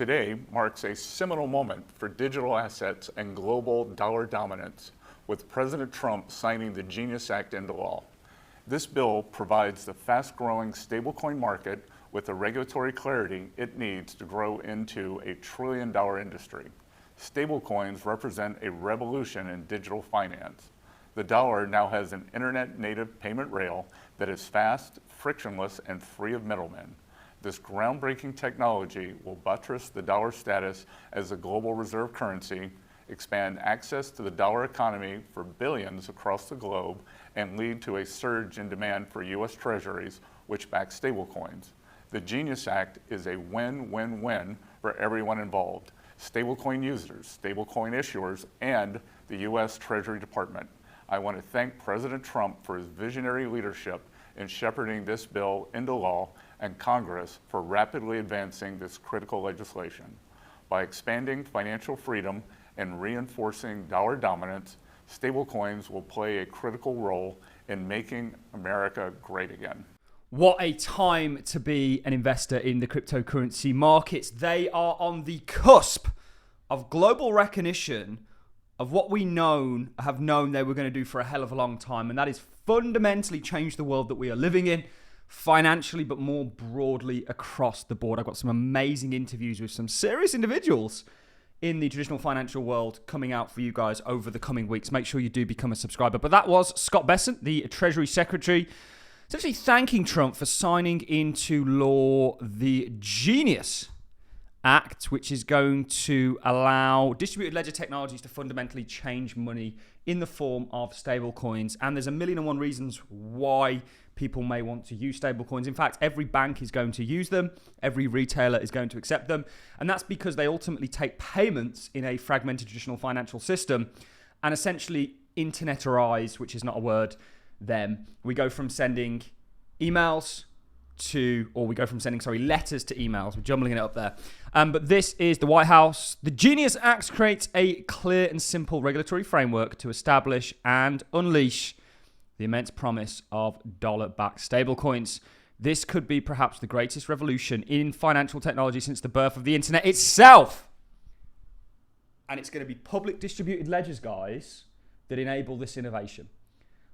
Today marks a seminal moment for digital assets and global dollar dominance, with President Trump signing the Genius Act into law. This bill provides the fast-growing stablecoin market with the regulatory clarity it needs to grow into a trillion-dollar industry. Stablecoins represent a revolution in digital finance. The dollar now has an internet-native payment rail that is fast, frictionless, and free of middlemen. This groundbreaking technology will buttress the dollar status as a global reserve currency, expand access to the dollar economy for billions across the globe, and lead to a surge in demand for U.S. Treasuries, which back stablecoins. The Genius Act is a win-win-win for everyone involved: stablecoin users, stablecoin issuers, and the U.S. Treasury Department. I want to thank President Trump for his visionary leadership in shepherding this bill into law, and Congress for rapidly advancing this critical legislation. By expanding financial freedom and reinforcing dollar dominance, stablecoins will play a critical role in making America great again. What a time to be an investor in the cryptocurrency markets. They are on the cusp of global recognition of what we have known they were going to do for a hell of a long time, and that is fundamentally change the world that we are living in, financially, but more broadly across the board. I've got some amazing interviews with some serious individuals in the traditional financial world coming out for you guys over the coming weeks. Make sure you do become a subscriber. But that was Scott Bessent, the Treasury Secretary, essentially thanking Trump for signing into law the Genius Act, which is going to allow distributed ledger technologies to fundamentally change money in the form of stablecoins. And there's a million and one reasons why people may want to use stablecoins. In fact, every bank is going to use them. Every retailer is going to accept them. And that's because they ultimately take payments in a fragmented traditional financial system and essentially interneterize, which is not a word, them. We go from sending letters to emails. We're jumbling it up there. But this is the White House. The Genius Act creates a clear and simple regulatory framework to establish and unleash the immense promise of dollar-backed stablecoins. This could be perhaps the greatest revolution in financial technology since the birth of the internet itself. And it's going to be public distributed ledgers, guys, that enable this innovation.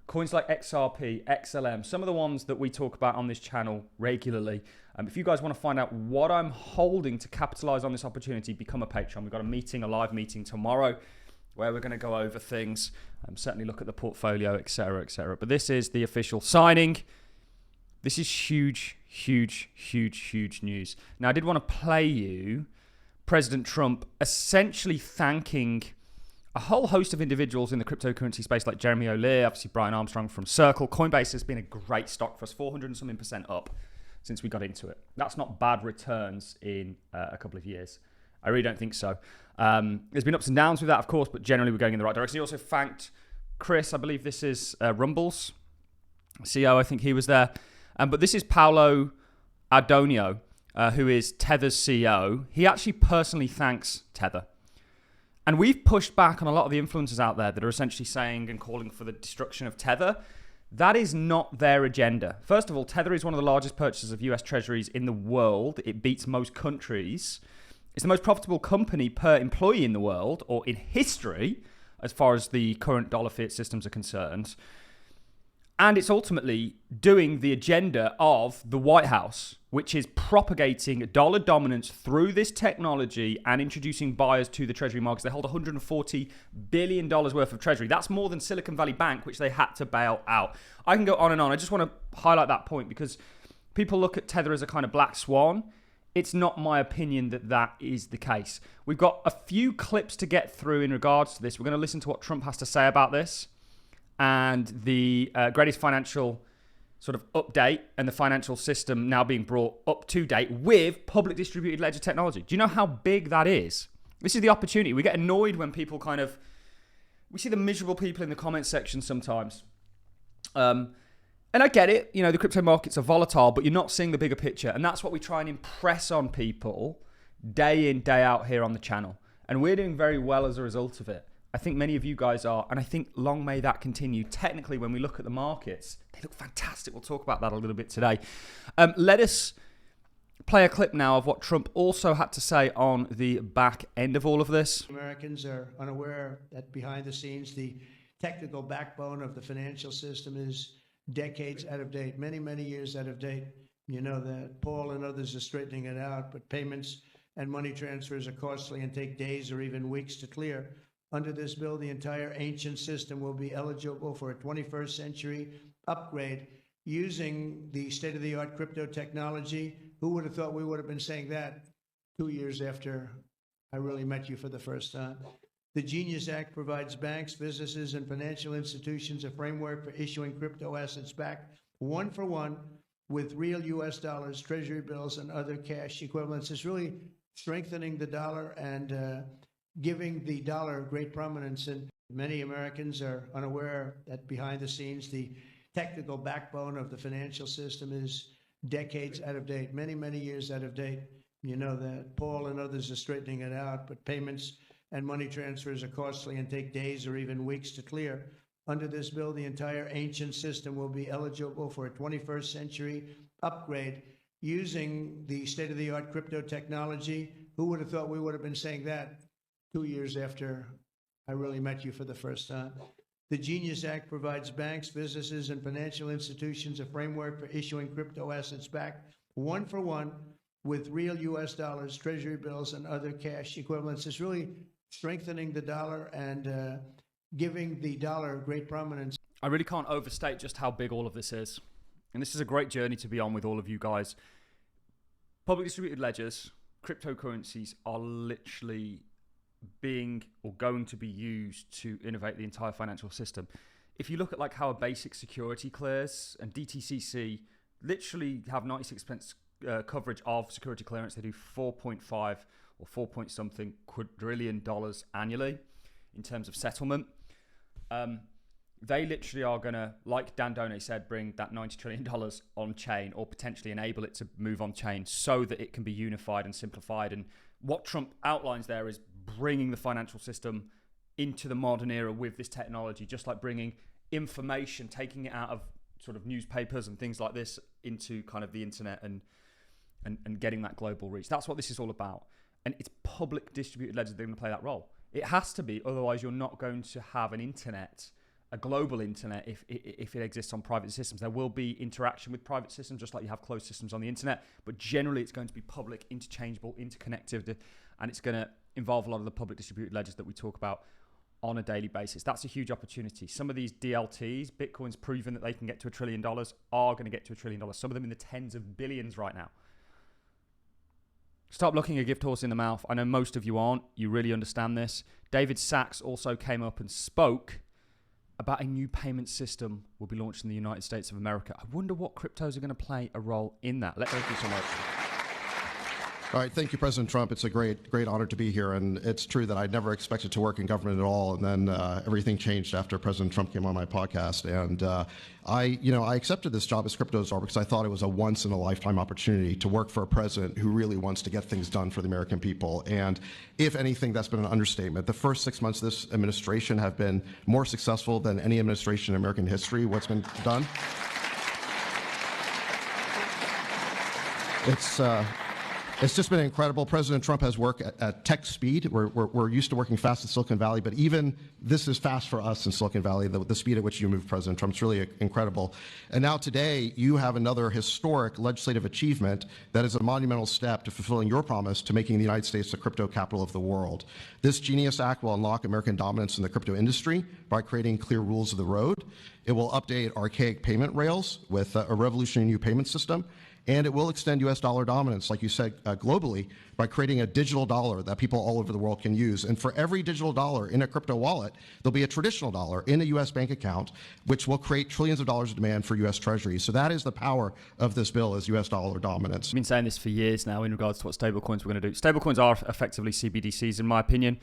Coins like XRP, XLM, some of the ones that we talk about on this channel regularly. If you guys want to find out what I'm holding to capitalize on this opportunity, become a patron. We've got a live meeting tomorrow where we're going to go over things, certainly look at the portfolio, etc., etc. But this is the official signing. This is huge, huge, huge, huge news. Now, I did want to play you President Trump essentially thanking a whole host of individuals in the cryptocurrency space, like Jeremy O'Leary, obviously Brian Armstrong from Circle. Coinbase has been a great stock for us, 400 and something % up since we got into it. That's not bad returns in a couple of years. I really don't think so. There's been ups and downs with that, of course, but generally we're going in the right direction. He also thanked Chris, I believe this is Rumble's CEO, I think he was there. But this is Paolo Ardonio, who is Tether's CEO. He actually personally thanks Tether. And we've pushed back on a lot of the influencers out there that are essentially saying and calling for the destruction of Tether. That is not their agenda. First of all, Tether is one of the largest purchasers of US Treasuries in the world. It beats most countries. It's the most profitable company per employee in the world, or in history, as far as the current dollar fiat systems are concerned. And it's ultimately doing the agenda of the White House, which is propagating dollar dominance through this technology and introducing buyers to the Treasury markets. They hold $140 billion worth of Treasury. That's more than Silicon Valley Bank, which they had to bail out. I can go on and on. I just want to highlight that point because people look at Tether as a kind of black swan. It's not my opinion that that is the case. We've got a few clips to get through in regards to this. We're going to listen to what Trump has to say about this and the greatest financial sort of update and the financial system now being brought up to date with public distributed ledger technology. Do you know how big that is? This is the opportunity. We get annoyed when people we see the miserable people in the comments section sometimes. And I get it, the crypto markets are volatile, but you're not seeing the bigger picture. And that's what we try and impress on people day in, day out here on the channel. And we're doing very well as a result of it. I think many of you guys are, and I think long may that continue. Technically, when we look at the markets, they look fantastic. We'll talk about that a little bit today. Let us play a clip now of what Trump also had to say on the back end of all of this. Americans are unaware that behind the scenes, the technical backbone of the financial system is decades out of date, many, many years out of date. You know that Paul and others are straightening it out, but payments and money transfers are costly and take days or even weeks to clear. Under this bill, the entire ancient system will be eligible for a 21st century upgrade using the state-of-the-art crypto technology. Who would have thought we would have been saying that 2 years after I really met you for the first time? The Genius Act provides banks, businesses, and financial institutions a framework for issuing crypto assets back one for one with real U.S. dollars, treasury bills, and other cash equivalents. It's really strengthening the dollar and giving the dollar great prominence. And many Americans are unaware that behind the scenes, the technical backbone of the financial system is decades out of date, many, many years out of date. You know that Paul and others are straightening it out, but payments and money transfers are costly and take days or even weeks to clear. Under this bill, the entire ancient system will be eligible for a 21st century upgrade using the state-of-the-art crypto technology. Who would have thought we would have been saying that 2 years after I really met you for the first time? The Genius Act provides banks, businesses, and financial institutions a framework for issuing crypto assets back one for one with real U.S. dollars, treasury bills, and other cash equivalents. It's really strengthening the dollar and giving the dollar great prominence. I really can't overstate just how big all of this is. And this is a great journey to be on with all of you guys. Public distributed ledgers, cryptocurrencies are literally being or going to be used to innovate the entire financial system. If you look at like how a basic security clears, and DTCC literally have 96% coverage of security clearance. They do 4.5 or 4 point something quadrillion dollars annually in terms of settlement. They literally are going to, like Dan Donay said, bring that $90 trillion on chain, or potentially enable it to move on chain so that it can be unified and simplified. And what Trump outlines there is bringing the financial system into the modern era with this technology, just like bringing information, taking it out of sort of newspapers and things like this into kind of the internet and getting that global reach. That's what this is all about. And it's public distributed ledgers that are going to play that role. It has to be, otherwise you're not going to have an internet, a global internet, if it exists on private systems. There will be interaction with private systems, just like you have closed systems on the internet, but generally it's going to be public, interchangeable, interconnected, and it's going to involve a lot of the public distributed ledgers that we talk about on a daily basis. That's a huge opportunity. Some of these DLTs, Bitcoin's proven that they can get to $1 trillion, are going to get to $1 trillion. Some of them in the tens of billions right now. Stop looking a gift horse in the mouth. I know most of you aren't. You really understand this. David Sachs also came up and spoke about a new payment system will be launched in the United States of America. I wonder what cryptos are going to play a role in that. Thank you so much. All right, thank you, President Trump. It's a great honor to be here, and it's true that I never expected to work in government at all, and then everything changed after President Trump came on my podcast, and I accepted this job as crypto czar because I thought it was a once-in-a-lifetime opportunity to work for a president who really wants to get things done for the American people, and if anything, that's been an understatement. The first 6 months of this administration have been more successful than any administration in American history. What's been done? It's just been incredible. President Trump has worked at tech speed. We're used to working fast in Silicon Valley, but even this is fast for us in Silicon Valley, the speed at which you move, President Trump. It's really incredible. And now today, you have another historic legislative achievement that is a monumental step to fulfilling your promise to making the United States the crypto capital of the world. This Genius Act will unlock American dominance in the crypto industry by creating clear rules of the road. It will update archaic payment rails with a revolutionary new payment system. And it will extend U.S. dollar dominance, like you said, globally, by creating a digital dollar that people all over the world can use. And for every digital dollar in a crypto wallet, there'll be a traditional dollar in a U.S. bank account, which will create trillions of dollars of demand for U.S. treasuries. So that is the power of this bill, is U.S. dollar dominance. I've been saying this for years now in regards to what stablecoins we're going to do. Stablecoins are effectively CBDCs, in my opinion.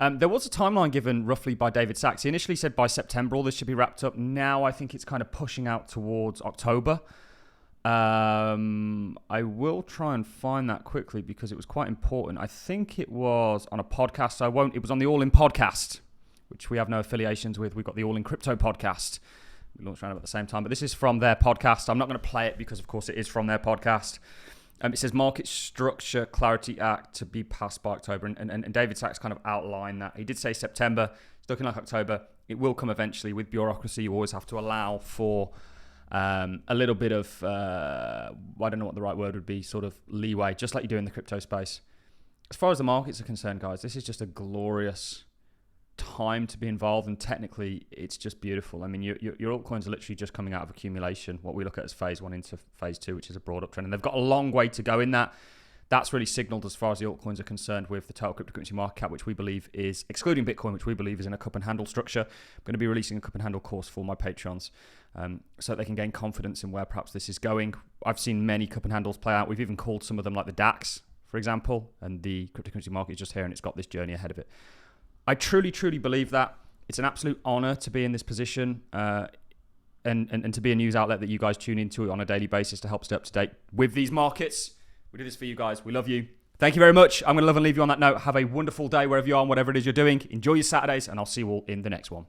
There was a timeline given roughly by David Sachs. He initially said by September all this should be wrapped up. Now I think it's kind of pushing out towards October. I will try and find that quickly because it was quite important. I think it was on a podcast. It was on the ALLIN podcast, which we have no affiliations with. We've got the Allincrypto podcast. We launched around about the same time, but this is from their podcast. I'm not going to play it because, of course, it is from their podcast. It says Market Structure Clarity Act to be passed by October. And David Sachs kind of outlined that. He did say September. It's looking like October. It will come eventually. With bureaucracy, you always have to allow for a little bit of, I don't know what the right word would be, sort of leeway, just like you do in the crypto space. As far as the markets are concerned, guys, this is just a glorious time to be involved, and technically it's just beautiful. I mean, your altcoins are literally just coming out of accumulation, what we look at as phase 1 into phase 2, which is a broad uptrend, and they've got a long way to go in that. That's really signaled as far as the altcoins are concerned with the total cryptocurrency market cap, which we believe is, excluding Bitcoin, which we believe is in a cup and handle structure. I'm going to be releasing a cup and handle course for my Patreons so that they can gain confidence in where perhaps this is going. I've seen many cup and handles play out. We've even called some of them like the DAX, for example, and the cryptocurrency market is just here and it's got this journey ahead of it. I truly, truly believe that. It's an absolute honor to be in this position and to be a news outlet that you guys tune into on a daily basis to help stay up to date with these markets. We do this for you guys. We love you. Thank you very much. I'm going to love and leave you on that note. Have a wonderful day wherever you are and whatever it is you're doing. Enjoy your Saturdays, and I'll see you all in the next one.